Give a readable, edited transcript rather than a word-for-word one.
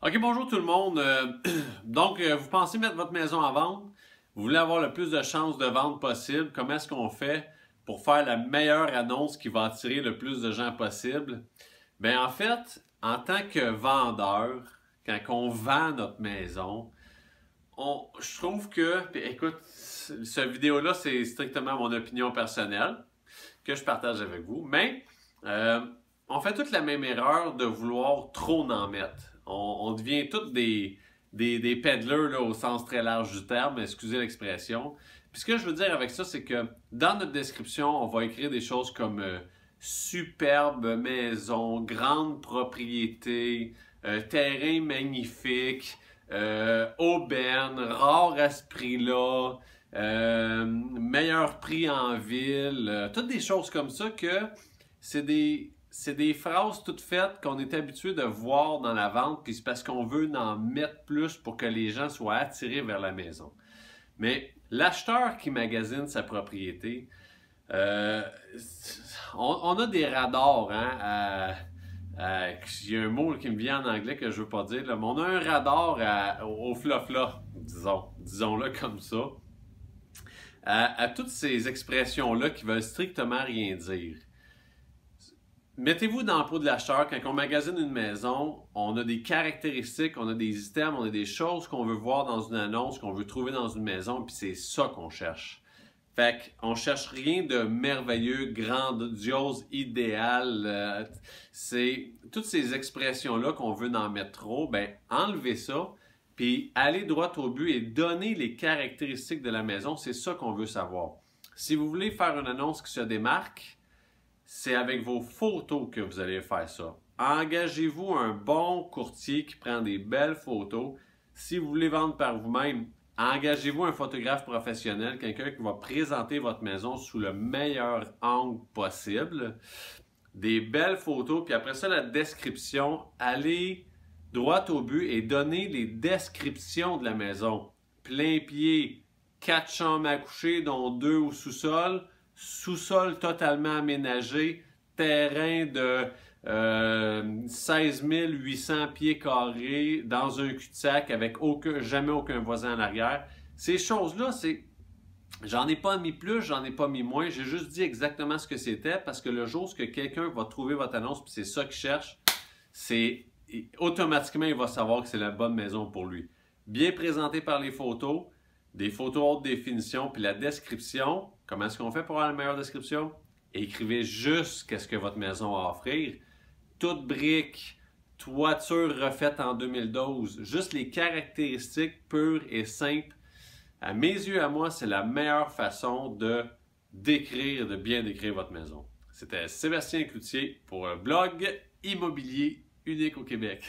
OK, bonjour tout le monde. Vous pensez mettre votre maison à vendre? Vous voulez avoir le plus de chances de vente possible? Comment est-ce qu'on fait pour faire la meilleure annonce qui va attirer le plus de gens possible? Bien, en fait, en tant que vendeur, quand on vend notre maison, je trouve que, puis écoute, cette vidéo-là, c'est strictement mon opinion personnelle que je partage avec vous, mais euh, on fait toute la même erreur de vouloir trop en mettre. On devient tous des peddlers là, au sens très large du terme, excusez l'expression. Puis ce que je veux dire avec ça, c'est que dans notre description, on va écrire des choses comme superbe maison, grande propriété, terrain magnifique, aubaine, rare à ce prix-là, meilleur prix en ville, toutes des choses comme ça que c'est des phrases toutes faites qu'on est habitué de voir dans la vente, puis c'est parce qu'on veut en mettre plus pour que les gens soient attirés vers la maison. Mais l'acheteur qui magasine sa propriété, euh, on a des radars, hein, il y a un mot qui me vient en anglais que je veux pas dire, là, mais on a un radar au flafla, disons-le comme ça, à toutes ces expressions-là qui veulent strictement rien dire. Mettez-vous dans la peau de l'acheteur. Quand on magasine une maison, on a des caractéristiques, on a des items, on a des choses qu'on veut voir dans une annonce, qu'on veut trouver dans une maison, puis c'est ça qu'on cherche. Fait qu'on cherche rien de merveilleux, grandiose, idéal. C'est toutes ces expressions-là qu'on veut en mettre trop, ben enlevez ça, puis allez droit au but et donnez les caractéristiques de la maison. C'est ça qu'on veut savoir. Si vous voulez faire une annonce qui se démarque, c'est avec vos photos que vous allez faire ça. Engagez-vous un bon courtier qui prend des belles photos. Si vous voulez vendre par vous-même, engagez-vous un photographe professionnel, quelqu'un qui va présenter votre maison sous le meilleur angle possible. Des belles photos, puis après ça, la description. Allez droit au but et donnez les descriptions de la maison. Plein pied, 4 chambres à coucher, dont 2 au sous-sol. Sous-sol totalement aménagé, terrain de 16 800 pieds carrés dans un cul-de-sac avec jamais aucun voisin en arrière. Ces choses-là, j'en ai pas mis plus, j'en ai pas mis moins, j'ai juste dit exactement ce que c'était parce que le jour où quelqu'un va trouver votre annonce puis c'est ça qu'il cherche, automatiquement il va savoir que c'est la bonne maison pour lui. Bien présenté par les photos, des photos haute définition, puis la description. Comment est-ce qu'on fait pour avoir la meilleure description? Écrivez juste qu'est-ce que votre maison a à offrir. Toute brique, toiture refaite en 2012, juste les caractéristiques pures et simples. À mes yeux, à moi, c'est la meilleure façon de bien décrire votre maison. C'était Sébastien Cloutier pour un blog immobilier unique au Québec.